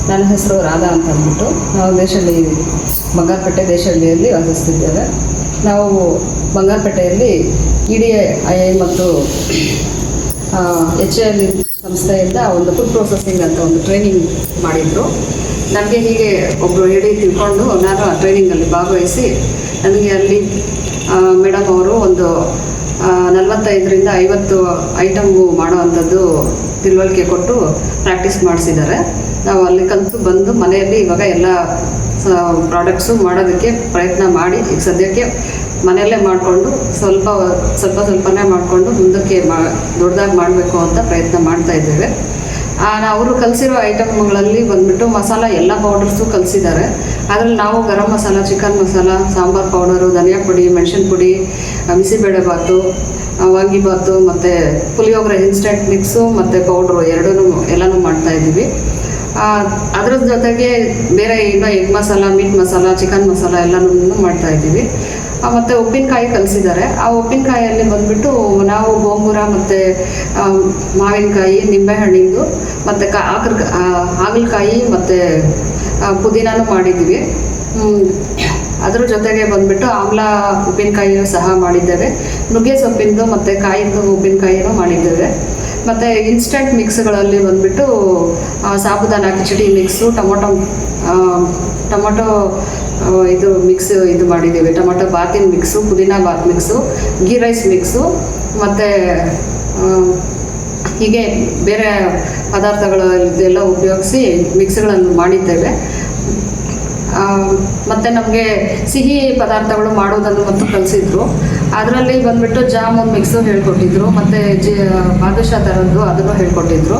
ನನ್ನ ಹೆಸರು ರಾಧಾ ಅಂತ ಅಂದ್ಬಿಟ್ಟು ನಾವು ಬಂಗಾರಪೇಟೆ ದೇಶಹಳ್ಳಿಯಲ್ಲಿ ವಾಸಿಸ್ತಿದ್ದೇವೆ. ನಾವು ಬಂಗಾರಪೇಟೆಯಲ್ಲಿ EDI ಮತ್ತು HAL ಸಂಸ್ಥೆಯಿಂದ ಒಂದು ಫುಡ್ ಪ್ರೊಸೆಸಿಂಗ್ ಅಂತ ಒಂದು ಟ್ರೈನಿಂಗ್ ಮಾಡಿದರು. ನನಗೆ ಹೀಗೆ ಒಬ್ಬರು ಹೇಳಿ ತಿಳ್ಕೊಂಡು ನಾನು ಆ ಟ್ರೈನಿಂಗಲ್ಲಿ ಭಾಗವಹಿಸಿ ನನಗೆ ಅಲ್ಲಿ ಮೇಡಮ್ ಅವರು ಒಂದು 45ರಿಂದ 50 ಐಟಮು ಮಾಡೋವಂಥದ್ದು ತಿಳುವಳಿಕೆ ಕೊಟ್ಟು ಪ್ರಾಕ್ಟೀಸ್ ಮಾಡಿಸಿದ್ದಾರೆ. ನಾವು ಅಲ್ಲಿ ಕಲಿತು ಬಂದು ಮನೆಯಲ್ಲಿ ಇವಾಗ ಎಲ್ಲ ಪ್ರಾಡಕ್ಟ್ಸು ಮಾಡೋದಕ್ಕೆ ಪ್ರಯತ್ನ ಮಾಡಿ ಈಗ ಸದ್ಯಕ್ಕೆ ಮನೆಯಲ್ಲೇ ಮಾಡಿಕೊಂಡು ಸ್ವಲ್ಪನೇ ಮಾಡಿಕೊಂಡು ಮುಂದಕ್ಕೆ ದೊಡ್ಡದಾಗಿ ಮಾಡಬೇಕು ಅಂತ ಪ್ರಯತ್ನ ಮಾಡ್ತಾಯಿದ್ದೇವೆ. ಅವರು ಕಲಿಸಿರೋ ಐಟಮ್ಗಳಲ್ಲಿ ಬಂದುಬಿಟ್ಟು ಮಸಾಲ ಎಲ್ಲ ಪೌಡರ್ಸು ಕಲಿಸಿದ್ದಾರೆ. ಅದರಲ್ಲಿ ನಾವು ಗರಂ ಮಸಾಲ, ಚಿಕನ್ ಮಸಾಲ, ಸಾಂಬಾರು ಪೌಡರು, ಧನಿಯಾ ಪುಡಿ, ಮೆಣಸಿನ ಪುಡಿ, ಬಿಸಿಬೇಳೆ ಬಾತು, ವಾಂಗಿಬಾತು ಮತ್ತು ಪುಳಿಯೋಗರೆ ಇನ್ಸ್ಟೆಂಟ್ ಮಿಕ್ಸು ಮತ್ತು ಪೌಡ್ರು ಎಲ್ಲನೂ ಮಾಡ್ತಾಯಿದ್ದೀವಿ. ಅದರ ಜೊತೆಗೆ ಬೇರೆ ಇನ್ನೂ egg masala, meet masala, chicken masala ಎಲ್ಲನೂ ಮಾಡ್ತಾಯಿದ್ದೀವಿ. ಮತ್ತು ಉಪ್ಪಿನಕಾಯಿ ಕಲಿಸಿದ್ದಾರೆ. ಆ ಉಪ್ಪಿನಕಾಯಿಯಲ್ಲಿ ಬಂದುಬಿಟ್ಟು ನಾವು ಗೋಂಗೂರ ಮತ್ತು ಮಾವಿನಕಾಯಿ, ನಿಂಬೆಹಣ್ಣಿಂದು ಮತ್ತು ಹಾಗಲಕಾಯಿ ಮತ್ತು ಪುದೀನೂ ಮಾಡಿದ್ದೀವಿ. ಅದರ ಜೊತೆಗೆ ಬಂದುಬಿಟ್ಟು ಆಮ್ಲ ಉಪ್ಪಿನಕಾಯಿಯೂ ಸಹ ಮಾಡಿದ್ದೇವೆ. ನುಗ್ಗೆ ಸೊಪ್ಪಿಂದು ಮತ್ತು ಕಾಯಿಂದು ಉಪ್ಪಿನಕಾಯಿನೂ ಮಾಡಿದ್ದೇವೆ. ಮತ್ತು ಇನ್ಸ್ಟೆಂಟ್ ಮಿಕ್ಸ್ಗಳಲ್ಲಿ ಬಂದುಬಿಟ್ಟು ಸಾಬುದಾನ ಕಿಚಡಿ ಮಿಕ್ಸು, ಟೊಮೊಟೊ ಇದು ಮಿಕ್ಸ್ ಇದು ಮಾಡಿದ್ದೀವಿ. ಟೊಮೊಟೊ ಬಾತಿನ ಮಿಕ್ಸು, ಪುದೀನ ಬಾತ್ ಮಿಕ್ಸು, ಗೀ ರೈಸ್ ಮಿಕ್ಸು ಮತ್ತು ಹೀಗೆ ಬೇರೆ ಪದಾರ್ಥಗಳೆಲ್ಲ ಉಪಯೋಗಿಸಿ ಮಿಕ್ಸ್ಗಳನ್ನು ಮಾಡಿದ್ದೇವೆ. ಮತ್ತು ನಮಗೆ ಸಿಹಿ ಪದಾರ್ಥಗಳು ಮಾಡೋದನ್ನು ಮತ್ತು ಕಲಿಸಿದ್ರು. ಅದರಲ್ಲಿ ಬಂದುಬಿಟ್ಟು ಜಾಮೂನ್ ಮಿಕ್ಸು ಹೇಳ್ಕೊಟ್ಟಿದ್ರು ಮತ್ತು ಬಾದುಷಾ ಥರದ್ದು ಅದನ್ನು ಹೇಳ್ಕೊಟ್ಟಿದ್ರು.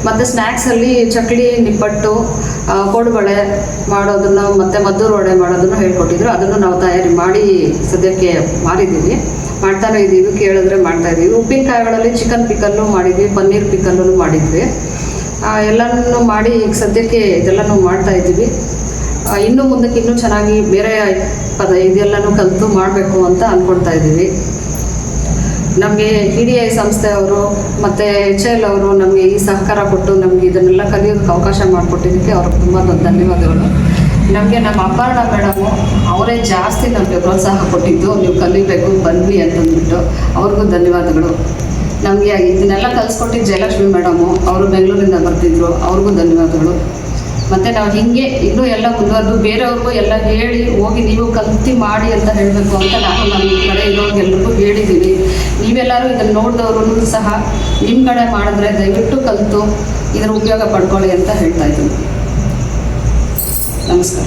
ಮತ್ತು ಸ್ನ್ಯಾಕ್ಸಲ್ಲಿ ಚಕ್ಲಿ, ನಿಪ್ಪಟ್ಟು, ಕೋಡುಬಳೆ ಮಾಡೋದನ್ನು ಮತ್ತು ಮದ್ದೂರು ವಡೆ ಮಾಡೋದನ್ನು ಹೇಳ್ಕೊಟ್ಟಿದ್ರು. ಅದನ್ನು ನಾವು ತಯಾರಿ ಮಾಡಿ ಸದ್ಯಕ್ಕೆ ಮಾಡ್ತಾನೆ ಇದ್ದೀವಿ. ಕೇಳಿದ್ರೆ ಮಾಡ್ತಾಯಿದ್ದೀವಿ. ಉಪ್ಪಿನಕಾಯಿಗಳಲ್ಲಿ ಚಿಕನ್ ಪಿಕಲ್ಲು ಮಾಡಿದ್ವಿ, ಪನ್ನೀರ್ ಪಿಕಲ್ಲೂ ಮಾಡಿದ್ವಿ. ಎಲ್ಲನೂ ಮಾಡಿ ಈಗ ಸದ್ಯಕ್ಕೆ ಇದೆಲ್ಲನೂ ಮಾಡ್ತಾಯಿದ್ದೀವಿ. ಇನ್ನು ಮುಂದಕ್ಕೆ ಇನ್ನೂ ಚೆನ್ನಾಗಿ ಬೇರೆ ಇದೆಲ್ಲನೂ ಕಲಿತು ಮಾಡಬೇಕು ಅಂತ ಅಂದ್ಕೊಳ್ತಾ ಇದ್ದೀವಿ. ನಮಗೆ EDI ಸಂಸ್ಥೆಯವರು ಮತ್ತು HAL ಅವರು ನಮಗೆ ಈ ಸಹಕಾರ ಕೊಟ್ಟು ನಮಗೆ ಇದನ್ನೆಲ್ಲ ಕಲಿಯೋದಕ್ಕೆ ಅವಕಾಶ ಮಾಡಿಕೊಟ್ಟಿದ್ದಕ್ಕೆ ಅವ್ರಿಗೆ ತುಂಬ ದೊಡ್ಡ ಧನ್ಯವಾದಗಳು. ನಮಗೆ ನಮ್ಮ ಅಪರ್ಣ ಮೇಡಮು ಅವರೇ ಜಾಸ್ತಿ ನಮಗೆ ಪ್ರೋತ್ಸಾಹ ಕೊಟ್ಟಿದ್ದು, ನೀವು ಕಲಿಬೇಕು ಬನ್ನಿ ಅಂತಂದ್ಬಿಟ್ಟು ಅವ್ರಿಗೂ ಧನ್ಯವಾದಗಳು. ನಮಗೆ ಇದನ್ನೆಲ್ಲ ಕಲಿಸ್ಕೊಟ್ಟಿದ್ದು ಜಯಲಕ್ಷ್ಮಿ ಮೇಡಮು, ಅವರು ಬೆಂಗಳೂರಿಂದ ಬರ್ತಿದ್ರು, ಅವ್ರಿಗೂ ಧನ್ಯವಾದಗಳು. ಮತ್ತು ನಾವು ಹೀಗೆ ಇನ್ನೂ ಎಲ್ಲ ಮುಂದುವರೆದು ಬೇರೆಯವ್ರಿಗೂ ಎಲ್ಲ ಹೇಳಿ ಹೋಗಿ ನೀವು ಕಲ್ತು ಮಾಡಿ ಅಂತ ಹೇಳಬೇಕು ಅಂತ ನಾನು ನಮ್ಮ ಕಡೆ ಇರೋರಿಗೆಲ್ಲರಿಗೂ ಹೇಳಿದ್ದೀನಿ. ನೀವೆಲ್ಲರೂ ಇದನ್ನು ನೋಡಿದವರು ಸಹ ನಿಮ್ಮ ಕಡೆ ಮಾಡಿದ್ರೆ ದಯವಿಟ್ಟು ಕಲಿತು ಇದರ ಉಪಯೋಗ ಪಡ್ಕೊಳ್ಳಿ ಅಂತ ಹೇಳ್ತಾ ಇದ್ದೀನಿ. ನಮಸ್ಕಾರ.